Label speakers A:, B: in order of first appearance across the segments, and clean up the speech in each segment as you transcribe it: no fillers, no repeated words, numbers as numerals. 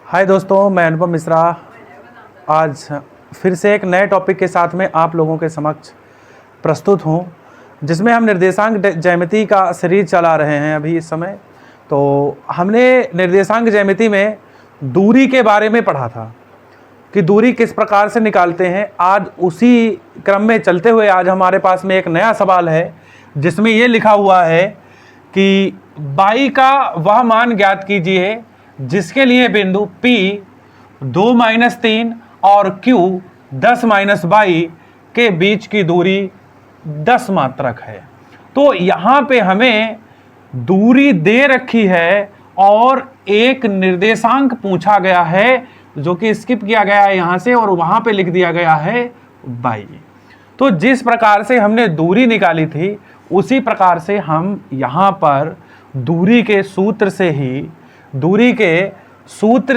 A: हाय दोस्तों, मैं अनुपम मिश्रा आज फिर से एक नए टॉपिक के साथ में आप लोगों के समक्ष प्रस्तुत हूँ, जिसमें हम निर्देशांक ज्यामिति का सीरीज चला रहे हैं अभी इस समय। तो हमने निर्देशांक ज्यामिति में दूरी के बारे में पढ़ा था कि दूरी किस प्रकार से निकालते हैं। आज उसी क्रम में चलते हुए आज हमारे पास में एक नया सवाल है, जिसमें ये लिखा हुआ है कि y का वह मान ज्ञात कीजिए जिसके लिए बिंदु P 2-3 और Q 10-y के बीच की दूरी 10 मात्रक है। तो यहाँ पे हमें दूरी दे रखी है और एक निर्देशांक पूछा गया है जो कि स्किप किया गया है यहाँ से और वहाँ पे लिख दिया गया है y। तो जिस प्रकार से हमने दूरी निकाली थी उसी प्रकार से हम यहाँ पर दूरी के सूत्र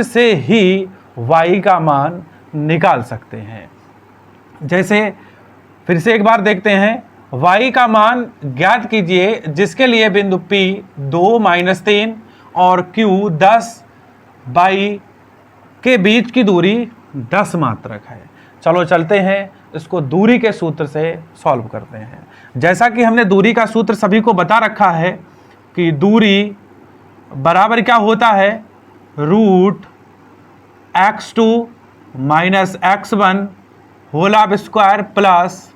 A: से ही y का मान निकाल सकते हैं। जैसे फिर से एक बार देखते हैं, y का मान ज्ञात कीजिए जिसके लिए बिंदु P 2-3 और Q 10y के बीच की दूरी 10 मात्रक है। चलो चलते हैं, इसको दूरी के सूत्र से सॉल्व करते हैं। जैसा कि हमने दूरी का सूत्र सभी को बता रखा है कि दूरी बराबर क्या होता है, root x2 minus x1 whole of square plus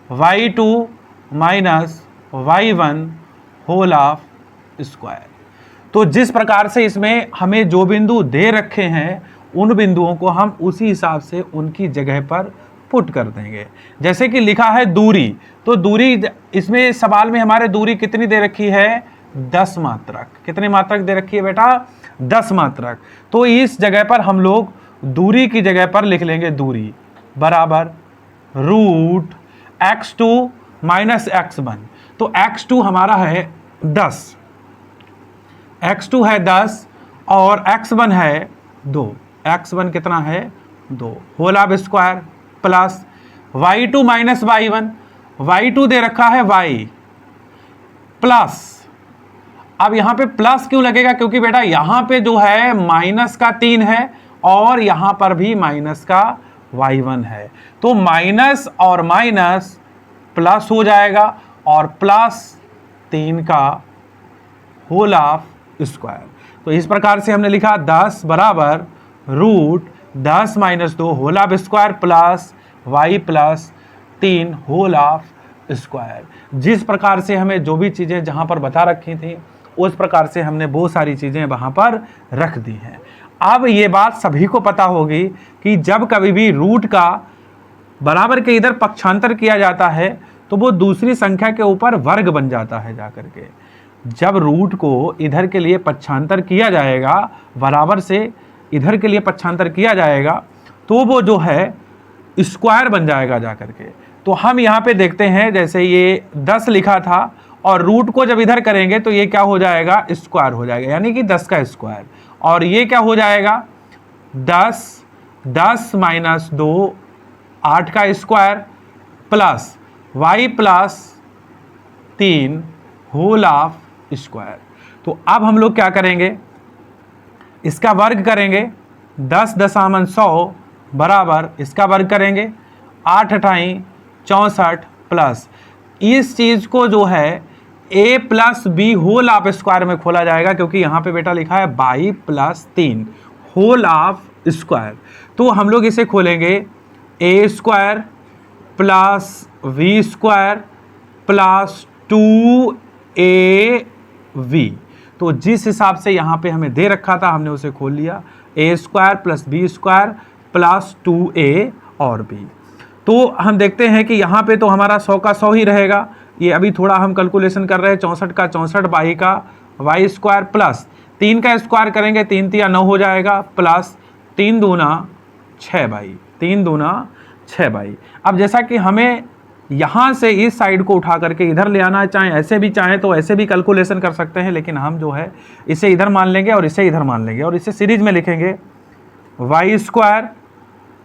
A: y2 minus y1 whole of square. तो जिस प्रकार से इसमें हमें जो बिंदु दे रखे हैं उन बिंदुओं को हम उसी हिसाब से उनकी जगह पर पुट कर देंगे। जैसे कि लिखा है दूरी, तो दूरी इसमें सवाल में हमारे दूरी कितनी दे रखी है, 10 मात्रक। कितनी मात्रक दे रखी है बेटा, 10 मात्रक। तो इस जगह पर हम लोग दूरी की जगह पर लिख लेंगे दूरी बराबर रूट x2 माइनस x1। तो x2 हमारा है 10, x2 है 10 और x1 है 2। x1 कितना है, 2 whole of square plus y2 minus y1। y2 दे रखा है y प्लस, अब यहाँ पे प्लस क्यों लगेगा, क्योंकि बेटा यहाँ पे जो है माइनस का 3 है और यहाँ पर भी माइनस का y1 है। तो माइनस और माइनस प्लस हो जाएगा और प्लस 3 का होल ऑफ स्क्वायर। तो इस प्रकार से हमने लिखा 10 बराबर root 10 minus 2 whole of square plus y plus 3 whole of square. जिस प्रकार से हमें जो भी चीज़ें जहाँ पर बता रखी थी उस प्रकार से हमने बहुत सारी चीज़ें वहाँ पर रख दी हैं। अब ये बात सभी को पता होगी कि जब कभी भी रूट का बराबर के इधर पक्षांतर किया जाता है तो वो दूसरी संख्या के ऊपर वर्ग बन जाता है जाकर के। जब रूट को इधर के लिए पक्षांतर किया जाएगा, बराबर से इधर के लिए पक्षांतर किया जाएगा, तो वो जो है स्क्वायर बन जाएगा जाकर के। तो हम यहाँ पे देखते हैं, जैसे ये 10 लिखा था और रूट को जब इधर करेंगे तो ये क्या हो जाएगा, स्क्वायर हो जाएगा, यानी कि 10 का स्क्वायर। और ये क्या हो जाएगा, 10 माइनस 2 8 का square plus y plus 3 whole of square. तो अब हम लोग क्या करेंगे, इसका वर्ग करेंगे, 10 दशामन 100 बराबर इसका वर्ग करेंगे 8 अठाई 64 प्लस इस चीज़ को जो है a plus B whole of square में खोला जाएगा, क्योंकि यहाँ पे बेटा लिखा है y plus 3 whole of square. तो हम लोग इसे खोलेंगे a square plus v square plus 2ab। तो जिस हिसाब से यहाँ पे हमें दे रखा था हमने उसे खोल लिया, a square plus b square plus 2a और b। तो हम देखते हैं कि यहाँ पे तो हमारा 100 का 100 ही रहेगा। ये अभी थोड़ा हम कैलकुलेशन कर रहे हैं, 64 का 64 y का y स्क्वायर प्लस 3 का स्क्वायर करेंगे, 3 तिया 9 हो जाएगा प्लस 3 दूना 6y, 3 दूना 6y। अब जैसा कि हमें यहाँ से इस साइड को उठा करके इधर ले आना है, चाहे ऐसे भी चाहें तो ऐसे भी कैलकुलेशन कर सकते हैं, लेकिन हम जो है इसे इधर मान लेंगे और इसे इधर मान लेंगे और इसे सीरीज में लिखेंगे y स्क्वायर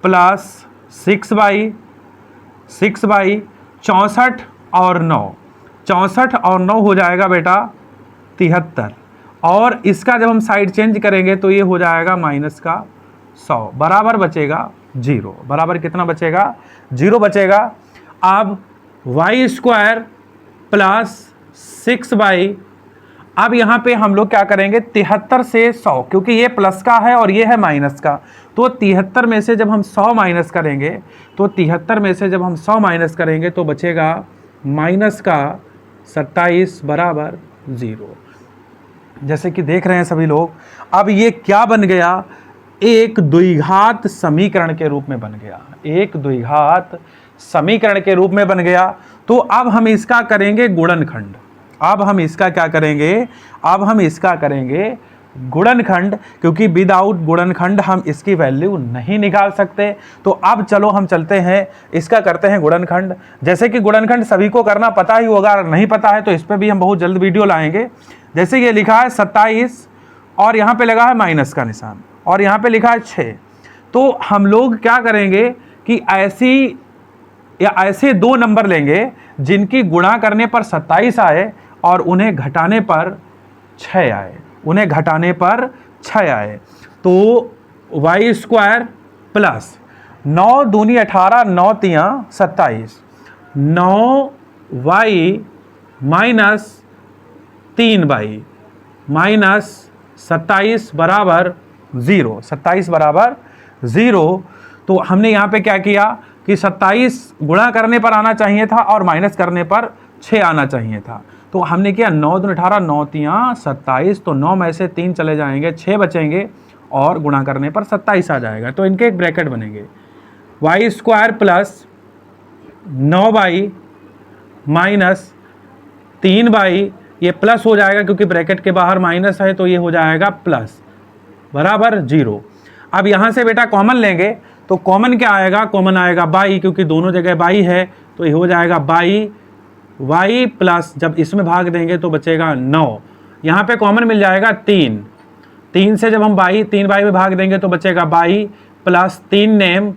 A: प्लस 6y 64 और 9 हो जाएगा बेटा 73 और इसका जब हम साइड चेंज करेंगे तो ये हो जाएगा माइनस का 100 बराबर बचेगा 0। बराबर कितना बचेगा? 0 बचेगा। अब वाई स्क्वायर प्लस 6y, अब यहाँ पे हम लोग क्या करेंगे 73 से 100, क्योंकि ये प्लस का है और ये है माइनस का, तो 73 में से जब हम 100 माइनस करेंगे तो 73 में से जब हम 100 माइनस करेंगे तो बचेगा माइनस का 27 बराबर 0। जैसे कि देख रहे हैं सभी लोग, अब ये क्या बन गया? एक द्विघात समीकरण के रूप में बन गया, एक द्विघात समीकरण के रूप में बन गया। तो अब हम इसका करेंगे गुणनखंड। अब हम इसका क्या करेंगे? अब हम इसका करेंगे गुणनखंड, क्योंकि विदाउट गुणनखंड हम इसकी वैल्यू नहीं निकाल सकते। तो अब चलो हम चलते हैं, इसका करते हैं गुणनखंड। जैसे कि गुणनखंड सभी को करना पता ही होगा, अगर नहीं पता है तो इस पर भी हम बहुत जल्द वीडियो लाएंगे। जैसे ये लिखा है 27 और यहाँ पे लगा है माइनस का निशान और यहाँ पे लिखा है 6, तो हम लोग क्या करेंगे कि ऐसे दो नंबर लेंगे जिनकी गुणा करने पर 27 आए और उन्हें घटाने पर 6 आए, उन्हें घटाने पर 6 आए। तो वाई स्क्वायर प्लस 9 दूनी 18, 9 तियाँ 27, 9y माइनस 3y माइनस 27 बराबर 0, 27 बराबर 0। तो हमने यहाँ पे क्या किया कि 27 गुणा करने पर आना चाहिए था और माइनस करने पर 6 आना चाहिए था। तो हमने किया 9 दूनी 18, 9 तियाँ 27, तो 9 में से 3 चले जाएंगे, 6 बचेंगे और गुणा करने पर 27 आ जाएगा। तो इनके एक ब्रैकेट बनेंगे, Y square plus 9y minus 3y, ये प्लस हो जाएगा क्योंकि ब्रैकेट के बाहर माइनस है, तो ये हो जाएगा प्लस बराबर 0। अब यहाँ से बेटा कॉमन लेंगे तो कॉमन क्या आएगा? कॉमन आएगा बाई, क्योंकि दोनों जगह बाई है, तो ये हो जाएगा बाई y प्लस, जब इसमें भाग देंगे तो बचेगा 9, यहाँ पे कॉमन मिल जाएगा 3, 3 से जब हम 3y में भाग देंगे तो बचेगा बाई प्लस 3 नेम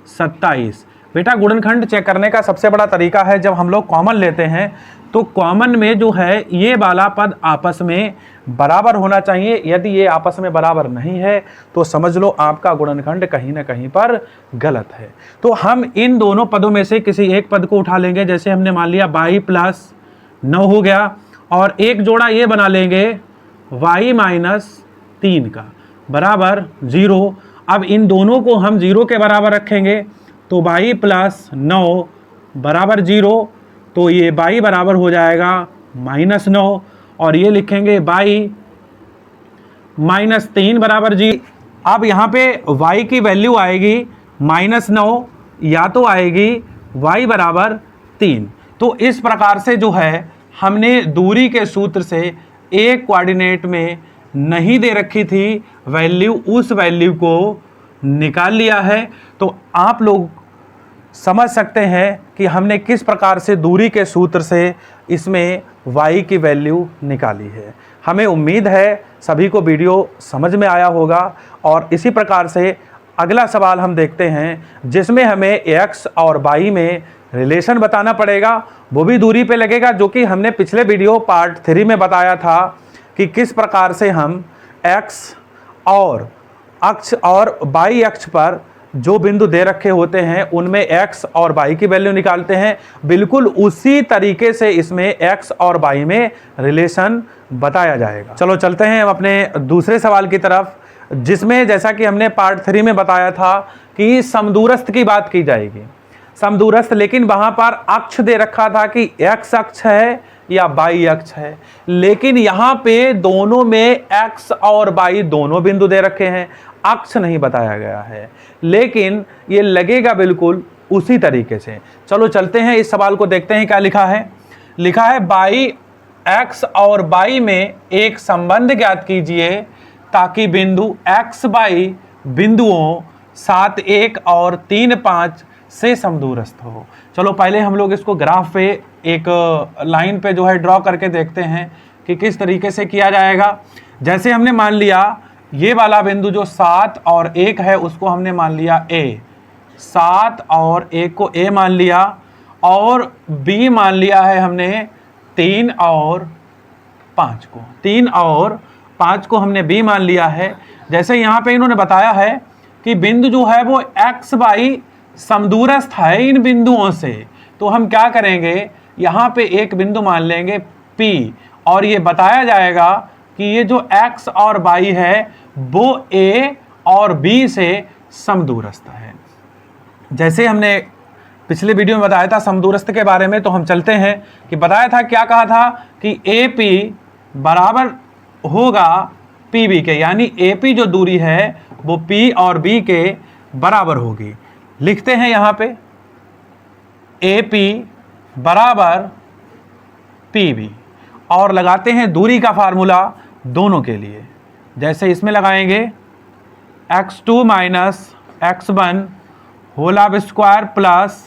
A: 27। बेटा गुणनखंड चेक करने का सबसे बड़ा तरीका है, जब हम लोग कॉमन लेते हैं तो कॉमन में जो है ये वाला पद आपस में बराबर होना चाहिए। यदि ये आपस में बराबर नहीं है तो समझ लो आपका गुणनखंड कहीं ना कहीं पर गलत है। तो हम इन दोनों पदों में से किसी एक पद को उठा लेंगे। जैसे हमने मान लिया y प्लस 9 हो गया और एक जोड़ा ये बना लेंगे y माइनस 3 का बराबर 0। अब इन दोनों को हम 0 के बराबर रखेंगे तो y प्लस 9 बराबर 0, तो ये y बराबर हो जाएगा माइनस 9 और ये लिखेंगे y माइनस 3 बराबर जी। अब यहाँ पे y की वैल्यू आएगी माइनस 9 या तो आएगी y बराबर 3। तो इस प्रकार से जो है हमने दूरी के सूत्र से एक कोऑर्डिनेट में नहीं दे रखी थी वैल्यू, उस वैल्यू को निकाल लिया है। तो आप लोग समझ सकते हैं कि हमने किस प्रकार से दूरी के सूत्र से इसमें y की वैल्यू निकाली है। हमें उम्मीद है सभी को वीडियो समझ में आया होगा। और इसी प्रकार से अगला सवाल हम देखते हैं जिसमें हमें x और y में रिलेशन बताना पड़ेगा, वो भी दूरी पे लगेगा, जो कि हमने पिछले वीडियो पार्ट 3 में बताया था कि किस प्रकार से हम x और अक्ष और y अक्ष पर जो बिंदु दे रखे होते हैं उनमें x और y की वैल्यू निकालते हैं। बिल्कुल उसी तरीके से इसमें x और y में रिलेशन बताया जाएगा। चलो चलते हैं हम अपने दूसरे सवाल की तरफ, जिसमें जैसा कि हमने पार्ट 3 में बताया था कि समदूरस्थ की बात की जाएगी। समदूरस्थ, लेकिन वहां पर अक्ष दे रखा था कि x अक्ष है या y अक्ष है, लेकिन यहाँ पे दोनों में x और y दोनों बिंदु दे रखे हैं, अक्ष नहीं बताया गया है, लेकिन ये लगेगा बिल्कुल उसी तरीके से। चलो चलते हैं इस सवाल को देखते हैं क्या लिखा है। लिखा है बाई x और y में एक संबंध ज्ञात कीजिए ताकि बिंदु x y बिंदुओं 7, 1 और 3, 5 से समदूरस्थ हो। चलो पहले हम लोग इसको ग्राफ पे एक लाइन पे जो है ड्रॉ करके देखते हैं कि किस तरीके से किया जाएगा। जैसे हमने मान लिया ये वाला बिंदु जो 7 और 1 है उसको हमने मान लिया A, 7 और 1 को A मान लिया, और B मान लिया है हमने 3 और 5 को, 3 और 5 को हमने b मान लिया है। जैसे यहाँ पे इन्होंने बताया है कि बिंदु जो है वो x y समदूरस्थ है इन बिंदुओं से, तो हम क्या करेंगे, यहाँ पे एक बिंदु मान लेंगे P, और ये बताया जाएगा कि ये जो x और y है वो a और b से समदूरस्थ है। जैसे हमने पिछले वीडियो में बताया था समदूरस्थ के बारे में, तो हम चलते हैं कि बताया था, क्या कहा था कि AP बराबर होगा PB के, यानी AP जो दूरी है वो P और B के बराबर होगी। लिखते हैं यहाँ पे AP बराबर PB और लगाते हैं दूरी का फार्मूला दोनों के लिए। जैसे इसमें लगाएंगे x2 minus x1 whole of square plus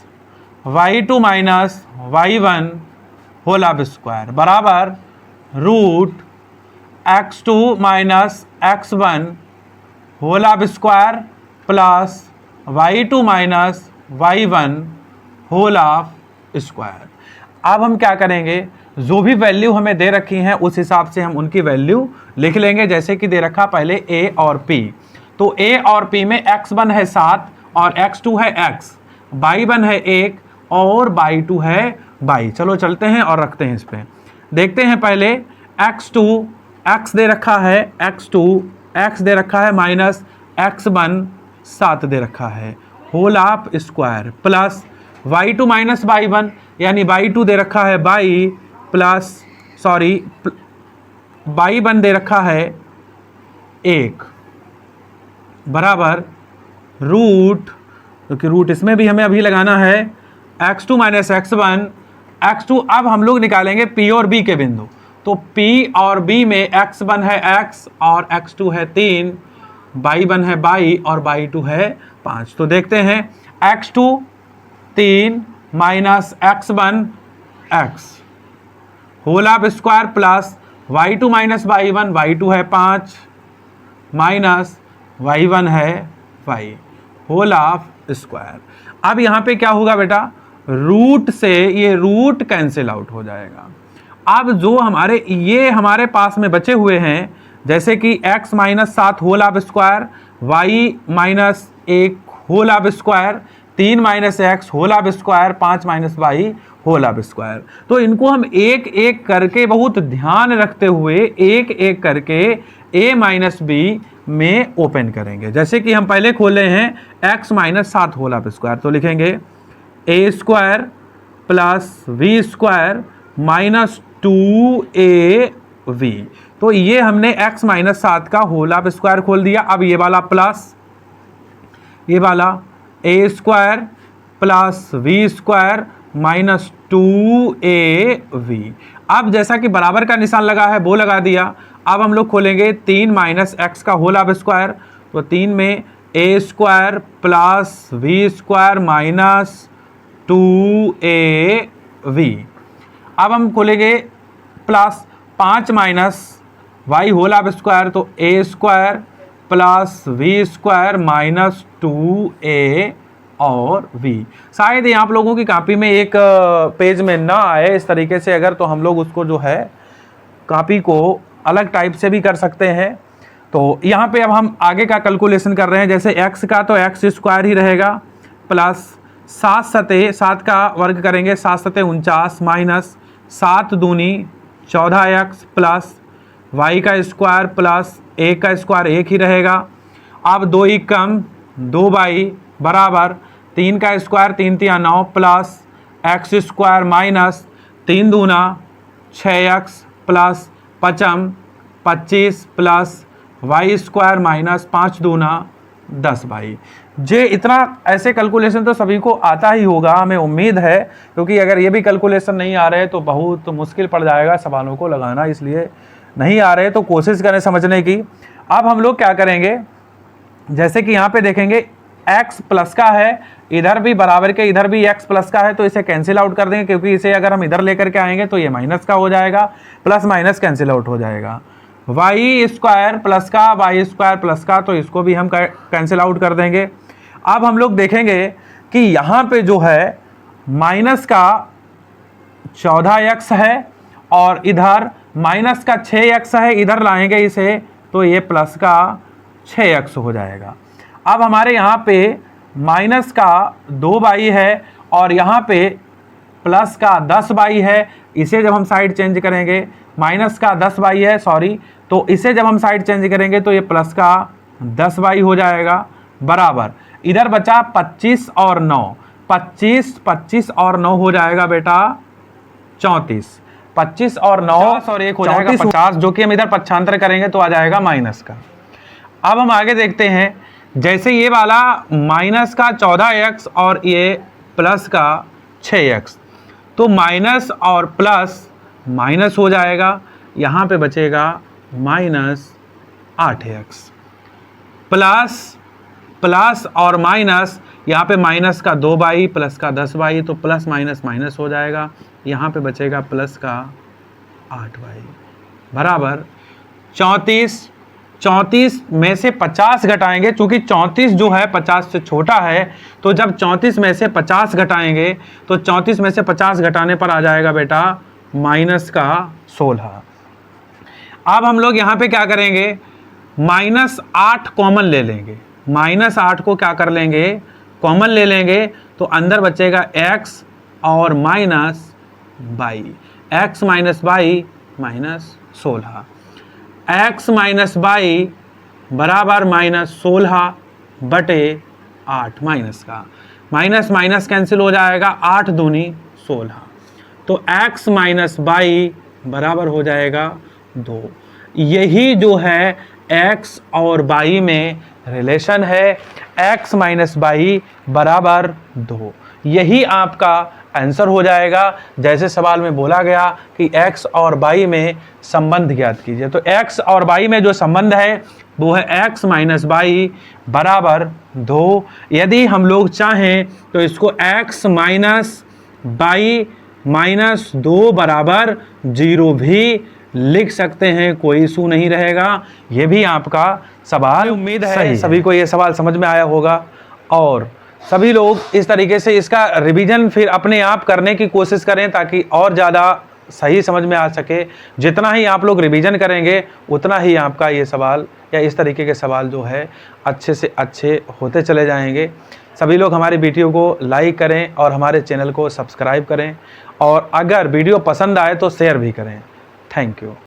A: y2 minus y1 whole of square बराबर root x2 minus x1 whole of square plus y2 minus y1 whole of square. अब हम क्या करेंगे, जो भी वैल्यू हमें दे रखी हैं उस हिसाब से हम उनकी वैल्यू लिख लेंगे। जैसे कि दे रखा पहले a और p, तो a और p में x1 है 7 और x2 है x, y1 है 1 और y2 है y। चलो चलते हैं और रखते हैं इस पे। देखते हैं पहले x2 x दे रखा है, x2 x दे रखा है माइनस x1 7 दे रखा है whole of square plus y2 minus y1 यानी y2 दे रखा है y प्लस y1 दे रखा है 1 बराबर रूट, क्योंकि रूट इसमें भी हमें अभी लगाना है x2 माइनस x1 x2। अब हम लोग निकालेंगे p और b के बिंदु, तो p और b में x1 है x और x2 है 3, y1 है y और y2 है 5। तो देखते हैं x2 3 minus x1 x whole of square plus y2 minus y1 y2 है 5 माइनस y1 है y होल ऑफ स्क्वायर। अब यहाँ पे क्या होगा बेटा, रूट से ये रूट कैंसिल आउट हो जाएगा। अब जो हमारे पास में बचे हुए हैं, जैसे कि x minus 7 whole of square, y minus 1 whole of square, 3 minus X whole of square, 5 minus Y whole of square. तो इनको हम एक एक करके बहुत ध्यान रखते हुए एक एक करके a माइनस बी में ओपन करेंगे। जैसे कि हम पहले खोले हैं x minus 7 whole of square, तो लिखेंगे a square plus v square minus 2av। तो ये हमने x माइनस 7 का होल ऑफ स्क्वायर खोल दिया। अब ये वाला प्लस ये वाला a square plus v square minus 2av। अब जैसा कि बराबर का निशान लगा है वो लगा दिया। अब हम लोग खोलेंगे 3 माइनस एक्स का होल ऑफ स्क्वायर, तो 3 में a square plus v square minus 2av। अब हम खोलेंगे plus 5 minus y whole of square, तो a square plus v square minus 2a और v। शायद ये आप लोगों की कॉपी में एक पेज में ना आए इस तरीके से, अगर तो हम लोग उसको जो है कॉपी को अलग टाइप से भी कर सकते हैं। तो यहाँ पे अब हम आगे का कैलकुलेशन कर रहे हैं। जैसे x का तो x स्क्वायर ही रहेगा प्लस 7 सते 7 का वर्ग करेंगे 7 सते 49 माइनस 7 दूनी 14x प्लस y का स्क्वायर प्लस 1 का स्क्वायर 1 ही रहेगा। अब 2 ही कम 2y बराबर 3 का स्क्वायर 3 तिया 9 प्लस एक्स स्क्वायर माइनस 3 दूना 6x plus 5 25 plus Y square minus 5 दूना 10y। जे इतना ऐसे कैलकुलेशन तो सभी को आता ही होगा, हमें उम्मीद है, क्योंकि अगर ये भी कैलकुलेशन नहीं आ रहे तो बहुत मुश्किल पड़ जाएगा सवालों को लगाना, इसलिए नहीं आ रहे तो कोशिश करें समझने की। अब हम लोग क्या करेंगे, जैसे कि यहाँ पे देखेंगे x प्लस का है, इधर भी बराबर के इधर भी x प्लस का है, तो इसे कैंसिल आउट कर देंगे, क्योंकि इसे अगर हम इधर लेकर के आएंगे तो ये माइनस का हो जाएगा, प्लस माइनस कैंसिल आउट हो जाएगा। y स्क्वायर प्लस का y स्क्वायर प्लस का, तो इसको भी हम कैंसिल आउट कर देंगे। अब हम लोग देखेंगे कि यहाँ पे जो है माइनस का 14x है और इधर माइनस का 6x है, इधर लाएंगे इसे तो ये प्लस का 6x हो जाएगा। अब हमारे यहाँ पे माइनस का 2y है और यहाँ पे प्लस का 10y है। इसे जब हम साइड चेंज करेंगे, माइनस का 10y है सॉरी, तो इसे जब हम साइड चेंज करेंगे तो ये प्लस का 10y हो जाएगा, बराबर इधर बचा 25 और 9, 25 और 9 हो जाएगा बेटा 34, 25 और 9 और 1 हो जाएगा 50, जो कि हम इधर पक्षांतर करेंगे तो आ जाएगा माइनस का। अब हम आगे देखते हैं, जैसे ये वाला माइनस का 14x और ये प्लस का 6x, तो माइनस और प्लस माइनस हो जाएगा, यहाँ पे बचेगा माइनस 8x, प्लस और माइनस, यहाँ पे माइनस का 2y प्लस का 10y, तो प्लस माइनस माइनस हो जाएगा, यहाँ पे बचेगा प्लस का 8y, बराबर 34 में से 50 घटाएंगे, क्योंकि 34 जो है 50 से छोटा है, तो जब 34 में से 50 घटाएंगे तो 34 में से 50 घटाने पर आ जाएगा बेटा माइनस का 16। अब हम लोग यहाँ पे क्या करेंगे, -8 कॉमन ले लेंगे, -8 को क्या कर लेंगे, कॉमन ले लेंगे, तो अंदर बचेगा x और minus y, x minus y -16, x minus y बराबर -16 बटे 8, माइनस का माइनस माइनस कैंसिल हो जाएगा, 8 दूनी 16, तो x माइनस y बराबर हो जाएगा 2। यही जो है x और y में रिलेशन है, x माइनस y बराबर 2, यही आपका आंसर हो जाएगा। जैसे सवाल में बोला गया कि x और y में संबंध ज्ञात कीजिए, तो x और y में जो संबंध है वो है x माइनस y बराबर 2। यदि हम लोग चाहें तो इसको x माइनस y माइनस 2 बराबर 0 भी लिख सकते हैं, कोई इशू नहीं रहेगा। ये भी आपका सवाल, उम्मीद है सभी को ये सवाल समझ में आया होगा और सभी लोग इस तरीके से इसका रिवीजन फिर अपने आप करने की कोशिश करें ताकि और ज़्यादा सही समझ में आ सके। जितना ही आप लोग रिवीजन करेंगे उतना ही आपका ये सवाल या इस तरीके के सवाल जो है अच्छे से अच्छे होते चले जाएंगे। सभी लोग हमारी वीडियो को लाइक करें और हमारे चैनल को सब्सक्राइब करें और अगर वीडियो पसंद आए तो शेयर भी करें। Thank you.